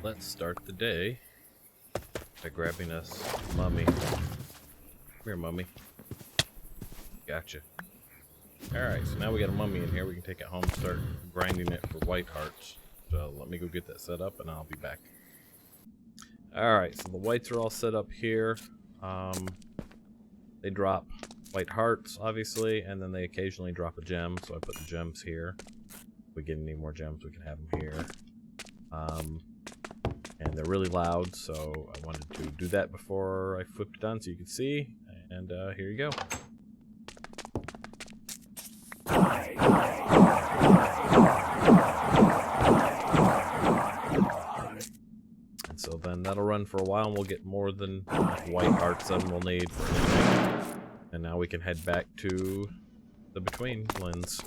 let's start the day by grabbing us mummy. Come here, mummy. Gotcha. Alright, so now we got a mummy in here. We can take it home and start grinding it for white hearts. So let me go get that set up and I'll be back. Alright, so the whites are all set up here. They drop white hearts, obviously, and then they occasionally drop a gem, so I put the gems here. If we get any more gems, we can have them here. And they're really loud, so I wanted to do that before I flipped it on so you can see. And here you go. And so then that'll run for a while, and we'll get more than white hearts than we'll need for anything. And now we can head back to the Between Lands.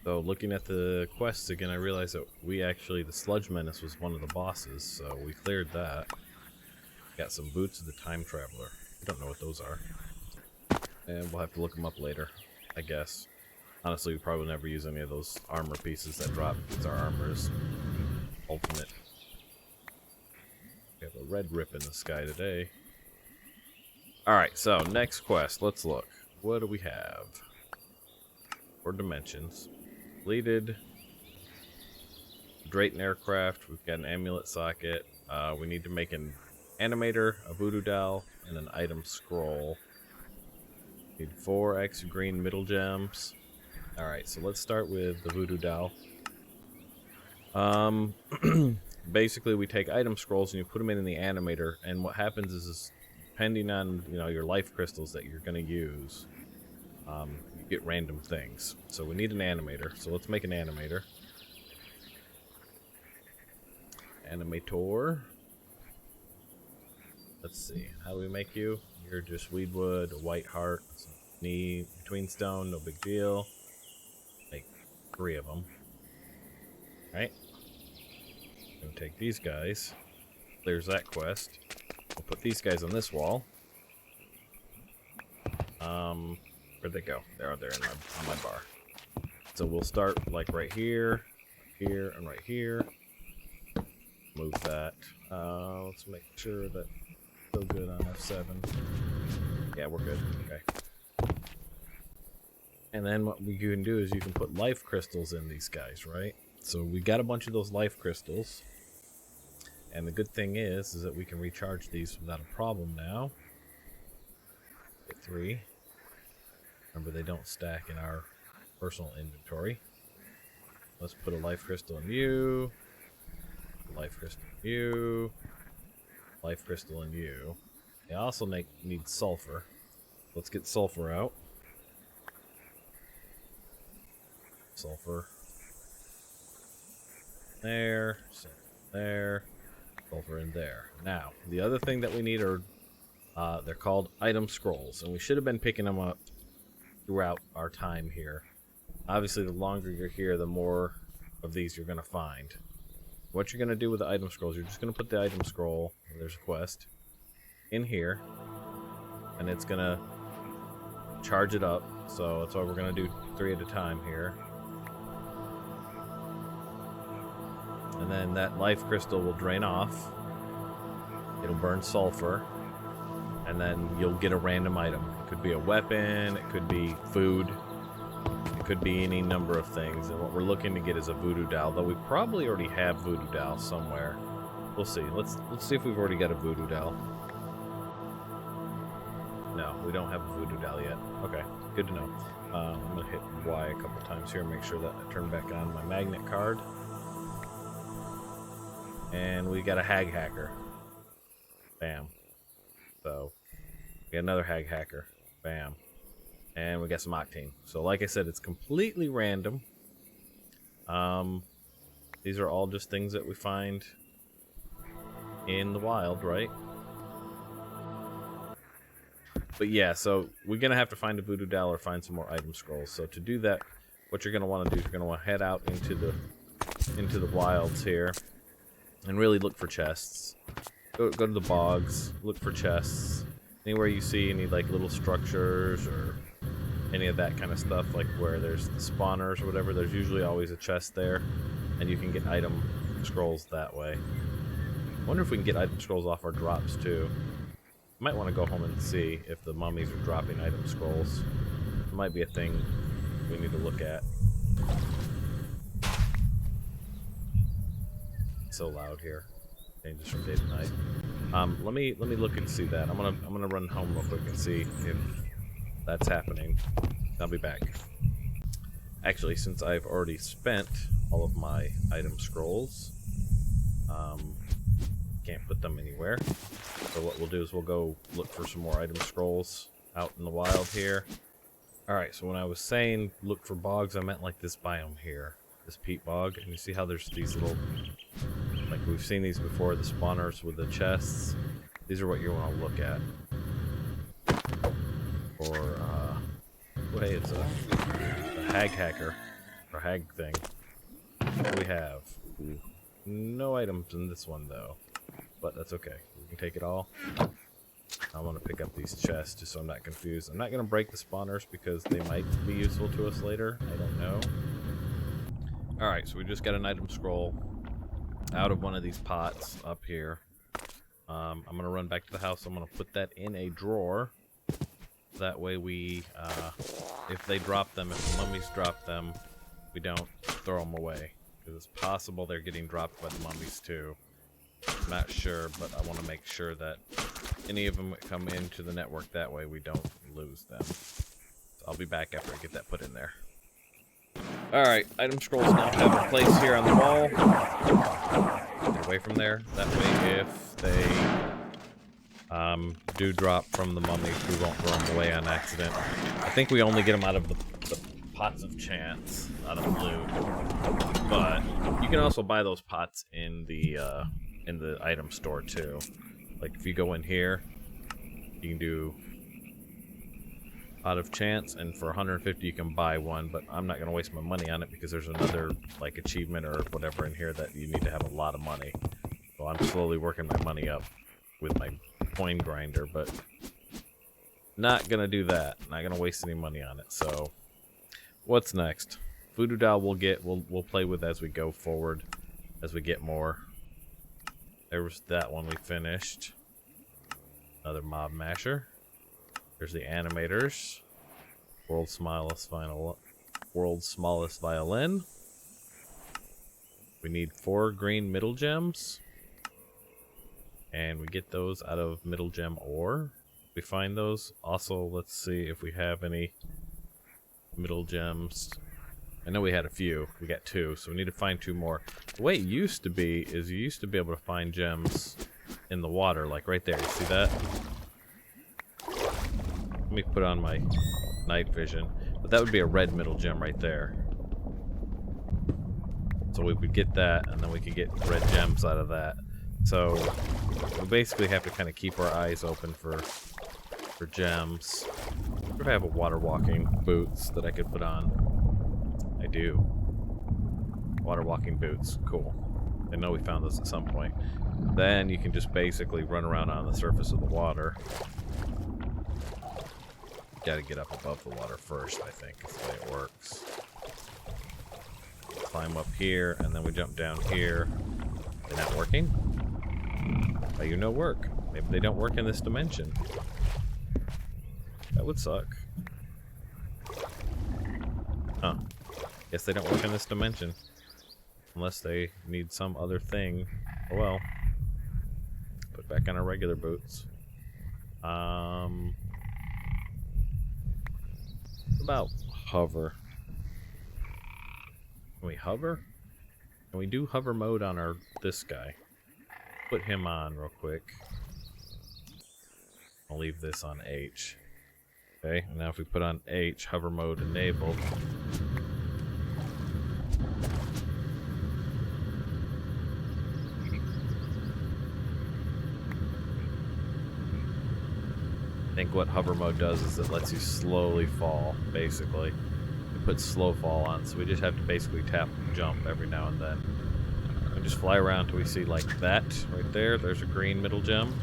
So looking at the quests again, I realized that the Sludge Menace was one of the bosses, so we cleared that. Got some Boots of the Time Traveler. I don't know what those are. And we'll have to look them up later, I guess. Honestly, we probably will never use any of those armor pieces that drop, because our armor is ultimate. We have a red rip in the sky today. Alright, so next quest, let's look. What do we have? 4 dimensions. Completed. Drayton aircraft. We've got an amulet socket. We need to make an animator, a voodoo doll, and an item scroll. Need 4 extra green middle gems. Alright, so let's start with the voodoo doll. Basically, we take item scrolls and you put them in the animator, and what happens is depending on your life crystals that you're going to use, you get random things. So we need an animator. So let's make an animator. Animator. Let's see. How do we make you? You're just weedwood, a white heart, knee, between stone, no big deal. Make 3 of them. Alright. Gonna take these guys. There's that quest. We'll put these guys on this wall. Where'd they go? They're in my bar. So we'll start like right here, here, and right here. Move that. Let's make sure that it's still good on F7. Yeah, we're good. Okay. And then what you can do is you can put life crystals in these guys, right? So we got a bunch of those life crystals. And the good thing is that we can recharge these without a problem now. Get 3. Remember, they don't stack in our personal inventory. Let's put a life crystal in you. Life crystal in you. Life crystal in you. They also need sulfur. Let's get sulfur out. Sulfur. There. Sulfur there. Sulfur in there. Now, the other thing that we need are, they're called item scrolls, and we should have been picking them up throughout our time here. Obviously, the longer you're here, the more of these you're going to find. What you're going to do with the item scrolls, you're just going to put the item scroll, there's a quest, in here, and it's going to charge it up. So that's why we're going to do 3 at a time here. And then that life crystal will drain off. It'll burn sulfur. And then you'll get a random item. It could be a weapon, it could be food, it could be any number of things. And what we're looking to get is a voodoo doll, though we probably already have voodoo doll somewhere. We'll see. Let's see if we've already got a voodoo doll. No, we don't have a voodoo doll yet. Okay, good to know. I'm going to hit Y a couple times here and make sure that I turn back on my magnet card. And we got a hag hacker. Bam. So, we got another hag hacker. Bam. And we got some octane. So, like I said, it's completely random. These are all just things that we find in the wild, right? But yeah, so we're going to have to find a voodoo doll or find some more item scrolls. So to do that, what you're going to want to do is you're going to want to head out into the wilds here and really look for chests. Go to the bogs, look for chests. Anywhere you see any like little structures or any of that kind of stuff, like where there's the spawners or whatever, there's usually always a chest there, and you can get item scrolls that way. I wonder if we can get item scrolls off our drops too. Might want to go home and see if the mummies are dropping item scrolls. It might be a thing we need to look at. It's so loud here. Changes from day to night. Let me look and see that. I'm gonna run home real quick and see if that's happening. I'll be back. Actually, since I've already spent all of my item scrolls, can't put them anywhere. So what we'll do is we'll go look for some more item scrolls out in the wild here. Alright, so when I was saying look for bogs, I meant like this biome here. This peat bog. And you see how there's these little, like we've seen these before, the spawners with the chests. These are what you want to look at. Or, hey, it's a hag hacker. Or hag thing. What do we have? Ooh. No items in this one though. But that's okay. We can take it all. I want to pick up these chests just so I'm not confused. I'm not going to break the spawners because they might be useful to us later. I don't know. Alright, so we just got an item scroll out of one of these pots up here. I'm going to run back to the house. I'm going to put that in a drawer. That way we, if they drop them, if the mummies drop them, we don't throw them away. Because it's possible they're getting dropped by the mummies too. I'm not sure, but I want to make sure that any of them that come into the network that way, we don't lose them. So I'll be back after I get that put in there. Alright, item scrolls now have a place here on the wall. Get away from there. That way if they do drop from the mummies, we won't throw them away on accident. I think we only get them out of the pots of chance, out of loot. But you can also buy those pots in the item store too. Like if you go in here, you can do out of chance, and for 150 you can buy one, but I'm not going to waste my money on it because there's another like achievement or whatever in here that you need to have a lot of money. So I'm slowly working my money up with my coin grinder, but not going to do that. Not going to waste any money on it. So what's next? Voodoo doll we'll play with as we go forward, as we get more. There was that one we finished. Another mob masher. There's the animators. World's smallest violin. We need 4 green middle gems. And we get those out of middle gem ore. We find those. Also, let's see if we have any middle gems. I know we had a few. We got 2, so we need to find 2 more. The way it used to be is you used to be able to find gems in the water, like right there. You see that? Let me put on my night vision. But that would be a red middle gem right there. So we would get that, and then we could get red gems out of that. So we basically have to kind of keep our eyes open for gems. If I have a water walking boots that I could put on. I do. Water walking boots. Cool. I know we found this at some point. Then you can just basically run around on the surface of the water. Gotta get up above the water first, I think, is the way it works. Climb up here, and then we jump down here. They're not working? Why you no work? Maybe they don't work in this dimension. That would suck. Huh. Guess they don't work in this dimension. Unless they need some other thing. Oh well. Put back on our regular boots. What about hover? Can we hover? Can we do hover mode on this guy? Put him on real quick. I'll leave this on H. Okay, and now if we put on H, hover mode enabled. I think what hover mode does is it lets you slowly fall, basically. It puts slow fall on, so we just have to basically tap and jump every now and then. And just fly around till we see like that right there. There's a green middle gem.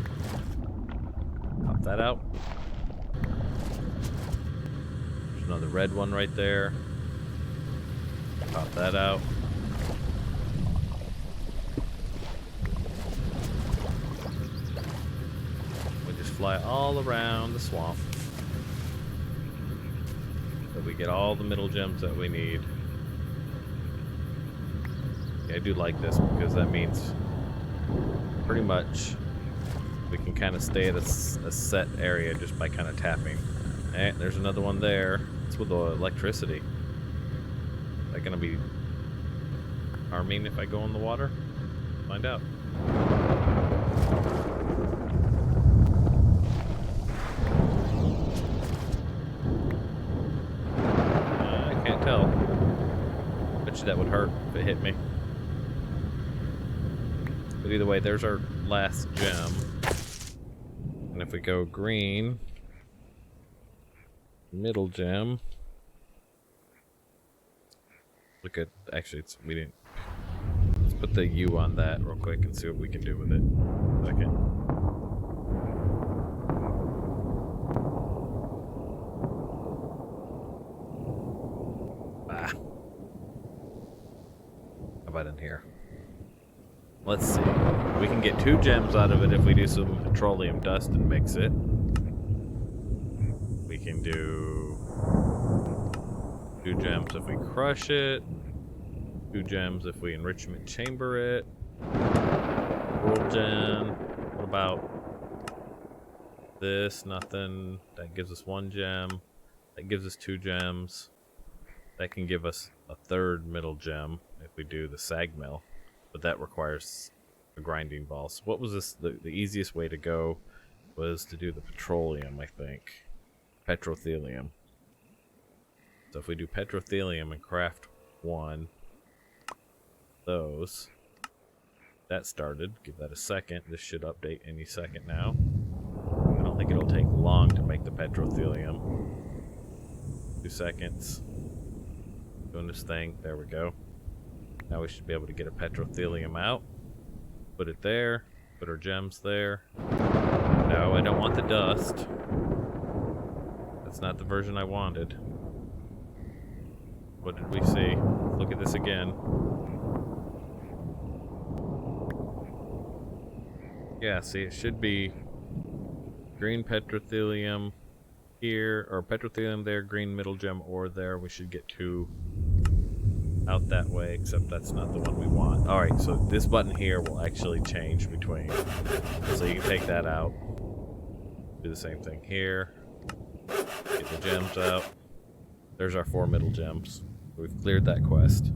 Pop that out. There's another red one right there. Pop that out. fly all around the swamp. So we get all the middle gems that we need. Yeah, I do like this because that means pretty much we can kind of stay at a set area just by kind of tapping. And there's another one there. It's with the electricity. Is that going to be harming if I go in the water? Find out. I can't tell. Bet you that would hurt if it hit me. But either way, there's our last gem. And if we go green, middle gem. Look at, actually, we didn't. Let's put the U on that real quick and see what we can do with it. Okay. Ah. How about in here? Let's see. We can get 2 gems out of it if we do some petroleum dust and mix it. We can do 2 gems if we crush it. 2 gems if we enrichment chamber it. World gem. What about this? Nothing. That gives us 1 gem. That gives us 2 gems. That can give us a 3rd middle gem if we do the sag mill. But that requires a grinding ball. So what was this? The easiest way to go was to do the petroleum, I think. Petrothelium. So if we do petrothelium and craft 1, those. That started. Give that a second. This should update any second now. I don't think it'll take long to make the petrothelium. 2 seconds. Doing this thing. There we go. Now we should be able to get a petrothelium out. Put it there. Put our gems there. No, I don't want the dust. That's not the version I wanted. What did we see? Look at this again. Yeah, see, it should be green petrothelium here, or petrothelium there, green middle gem ore there. We should get 2 out that way, except that's not the one we want. Alright, so this button here will actually change between. So you can take that out. Do the same thing here. Get the gems out. There's our 4 middle gems. We've cleared that quest.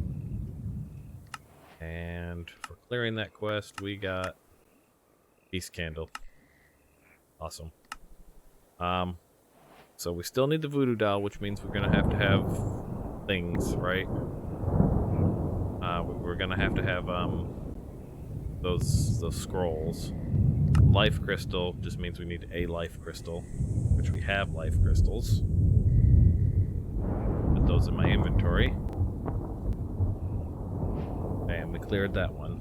And for clearing that quest, we got Peace Candle. Awesome. So we still need the voodoo doll, which means we're gonna have to have things, right? We're gonna have to have those scrolls. Life crystal just means we need a life crystal, which we have life crystals. Put those in my inventory. And we cleared that one.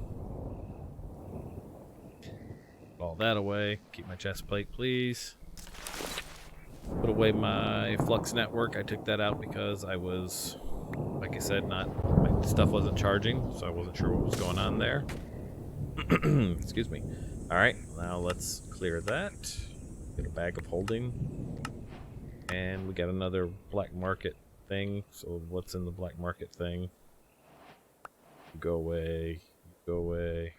Put all that away. Keep my chest plate, please. Put away my flux network. I took that out because I was, like I said, my stuff wasn't charging, so I wasn't sure what was going on there. Excuse me. Alright, now let's clear that. Get a bag of holding. And we got another black market thing. So what's in the black market thing? Go away. Go away.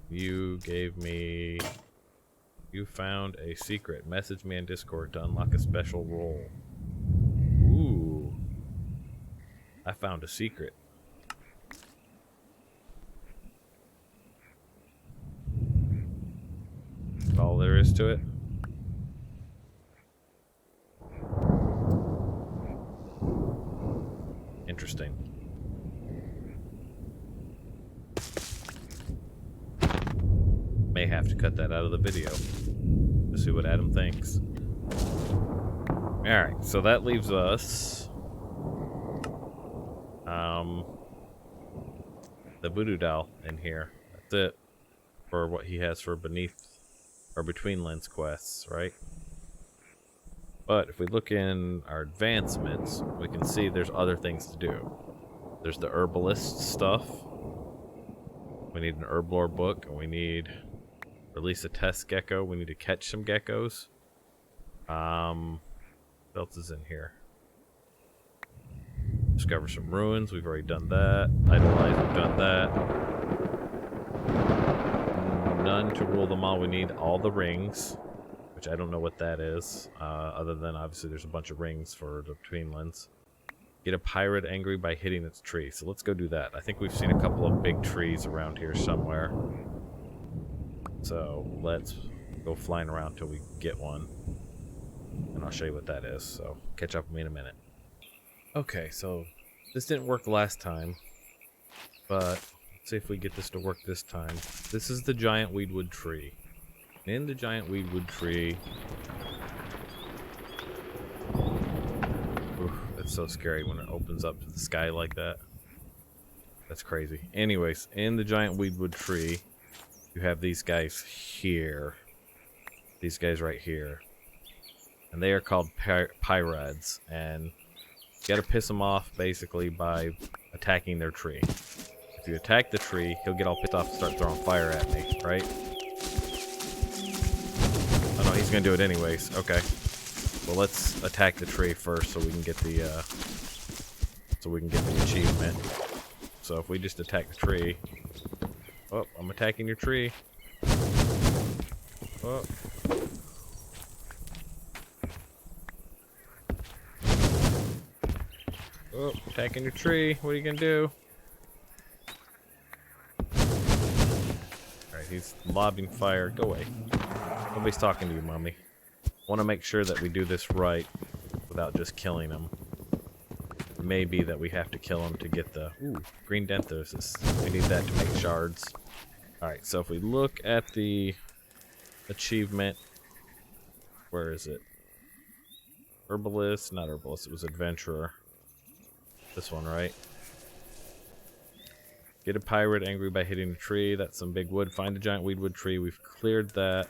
You gave me... You found a secret. Message me in Discord to unlock a special role. Ooh. I found a secret. That's all there is to it. Interesting. May have to cut that out of the video to see what Adam thinks. Alright, so that leaves us the voodoo doll in here. That's it for what he has for beneath or between lens quests, right? But if we look in our advancements, we can see there's other things to do. There's the herbalist stuff. We need an herblore book, and we need Release a test gecko. We need to catch some geckos. What else is in here? Discover some ruins. We've already done that. Idolize. We've done that. None to rule them all. We need all the rings, which I don't know what that is. Other than obviously there's a bunch of rings for the Tweenlands. Get a pirate angry by hitting its tree. So let's go do that. I think we've seen a couple of big trees around here somewhere. So let's go flying around till we get one. And I'll show you what that is. So catch up with me in a minute. Okay, so this didn't work last time. But let's see if we get this to work this time. This is the giant weedwood tree. In the giant weedwood tree... Oof, it's so scary when it opens up to the sky like that. That's crazy. Anyways, in the giant weedwood tree, you have these guys here. These guys right here. And they are called Pyrads. And you gotta piss them off, basically, by attacking their tree. If you attack the tree, he'll get all pissed off and start throwing fire at me, right? Oh no, he's gonna do it anyways. Okay. Well, let's attack the tree first so we can get the achievement. So if we just attack the tree... Oh, I'm attacking your tree. Oh. Oh, attacking your tree. What are you gonna do? Alright, he's lobbing fire. Go away. Nobody's talking to you, mommy. Want to make sure that we do this right without just killing him. It may be that we have to kill him to get the... Ooh, green denthosis. We need that to make shards. Alright, so if we look at the achievement... Where is it? Herbalist? Not herbalist, it was adventurer. This one, right? Get a pirate angry by hitting a tree. That's some big wood. Find a giant weedwood tree. We've cleared that.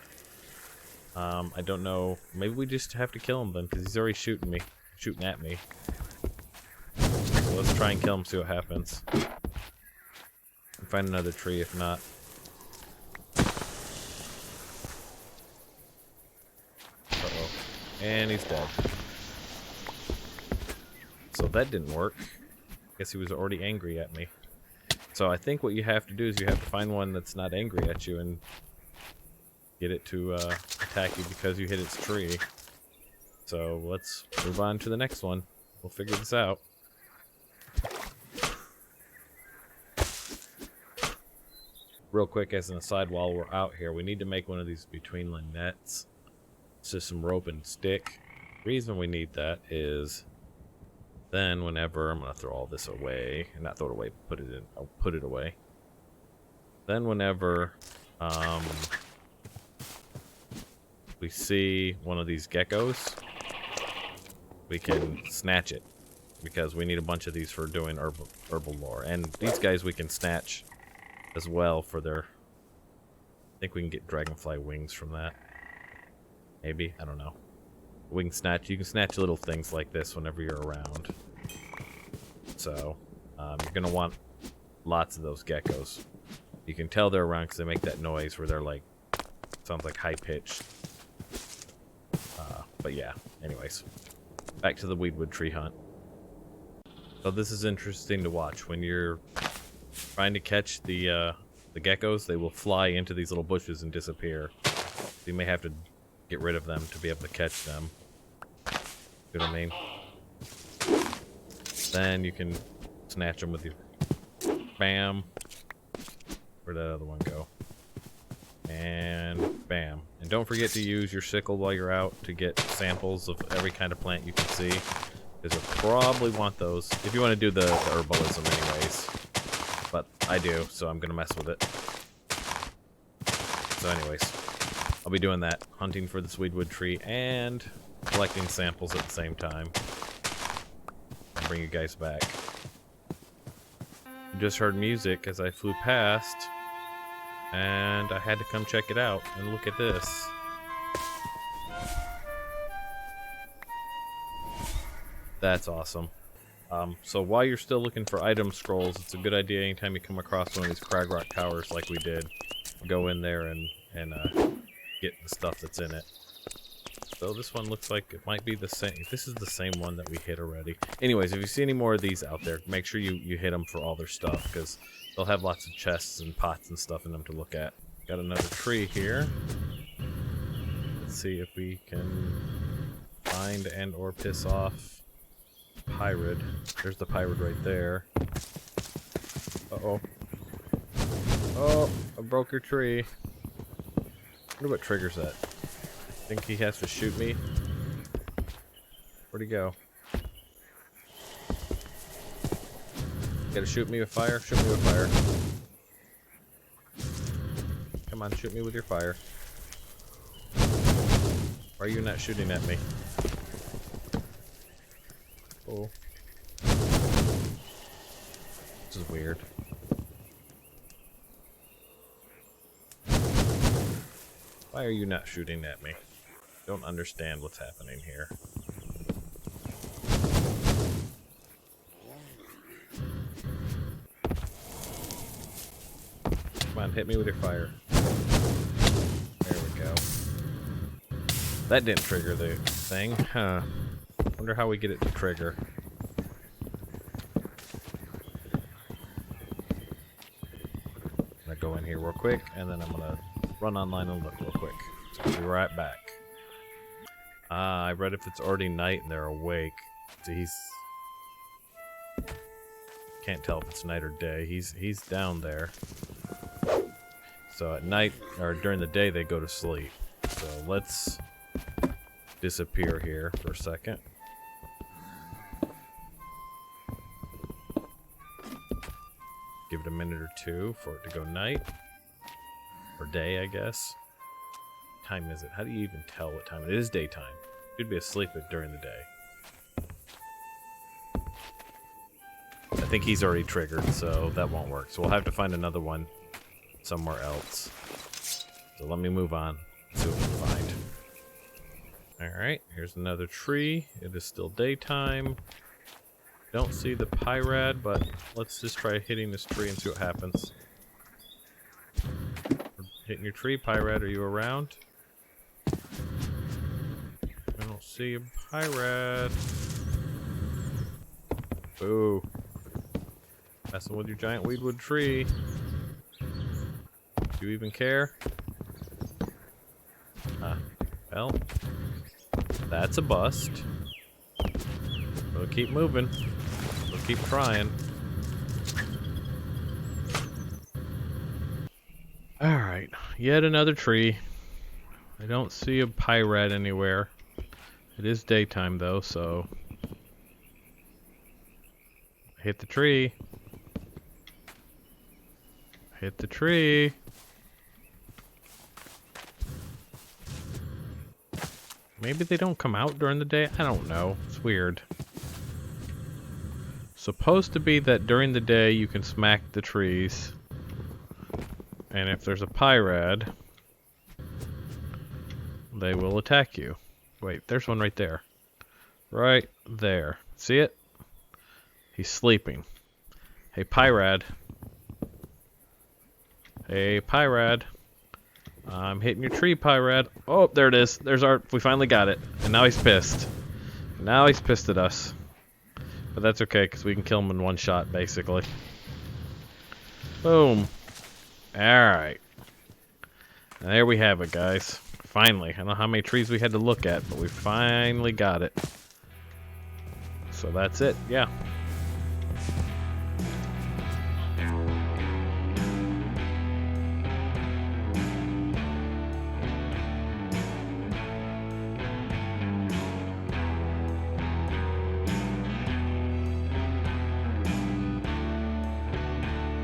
I don't know. Maybe we just have to kill him then, because he's already shooting at me. So let's try and kill him, see what happens. And find another tree if not. Uh-oh. And he's dead. So that didn't work. Guess he was already angry at me. So I think what you have to do is you have to find one that's not angry at you and get it to attack you because you hit its tree. So let's move on to the next one. We'll figure this out. Real quick as an aside while we're out here, we need to make one of these Tweenland nets. It's just some rope and stick. The reason we need that is then whenever... I'm going to throw all this away. Not throw it away, put it in. I'll put it away. Then whenever... we see one of these geckos, we can snatch it because we need a bunch of these for doing herbal lore. And these guys we can snatch as well for their... I think we can get dragonfly wings from that. Maybe, I don't know. We can snatch... You can snatch little things like this whenever you're around. So, you're gonna want lots of those geckos. You can tell they're around because they make that noise where they're like... Sounds like high-pitched. But yeah, anyways. Back to the weedwood tree hunt. So this is interesting to watch. When you're trying to catch the geckos, they will fly into these little bushes and disappear. So you may have to get rid of them to be able to catch them. You know what I mean? Then you can snatch them with your... Bam. Where'd that other one go? And bam. And don't forget to use your sickle while you're out to get samples of every kind of plant you can see. Because you'll probably want those if you want to do the herbalism anyways. But I do, so I'm going to mess with it. So anyways, I'll be doing that. Hunting for this weedwood tree and collecting samples at the same time. I'll bring you guys back. You just heard music as I flew past. And I had to come check it out, and look at this. That's awesome. So while you're still looking for item scrolls, it's a good idea anytime you come across one of these Crag Rock towers like we did, go in there and and get the stuff that's in it. So this one looks like it might be the same. This is the same one that we hit already. Anyways, if you see any more of these out there, make sure you hit them for all their stuff, because they'll have lots of chests and pots and stuff in them to look at. Got another tree here. Let's see if we can find and or piss off Pyrad. There's the Pyrad right there. Uh-oh. Oh, I broke your tree. I wonder what triggers that. Think he has to shoot me? Where'd he go? Gotta shoot me with fire? Shoot me with fire. Come on, shoot me with your fire. Why are you not shooting at me? Oh. This is weird. Why are you not shooting at me? Don't understand what's happening here. Come on, hit me with your fire. There we go. That didn't trigger the thing, huh? Wonder how we get it to trigger. I'm gonna go in here real quick, and then I'm gonna run online and look real quick. So I'll be right back. I read if it's already night and they're awake. So can't tell if it's night or day. He's down there. So at night, or during the day, they go to sleep. So let's disappear here for a second. Give it a minute or two for it to go night. Or day, I guess. What time is it? How do you even tell what time it is? Daytime. You'd be asleep during the day. I think he's already triggered, so that won't work. So we'll have to find another one somewhere else. So let me move on. See what we can find. Alright, here's another tree. It is still daytime. Don't see the Pyrad, but let's just try hitting this tree and see what happens. Hitting your tree, Pyrad, are you around? I don't see a Pyrad. Boo. Messing with your giant weedwood tree. Do you even care? Well, that's a bust. We'll keep moving. We'll keep trying. Alright, yet another tree. I don't see a Pyrad anywhere. It is daytime though, so... Hit the tree. Hit the tree. Maybe they don't come out during the day? I don't know. It's weird. Supposed to be that during the day you can smack the trees. And if there's a Pyrad, they will attack you. Wait, there's one right there. Right there. See it? He's sleeping. Hey, Pyrad. Hey, Pyrad. I'm hitting your tree, Pyrad. Oh, there it is. We finally got it. And now he's pissed. Now he's pissed at us. But that's okay, because we can kill him in one shot, basically. Boom. Alright. There we have it, guys. Finally. I don't know how many trees we had to look at, but we finally got it. So that's it. Yeah.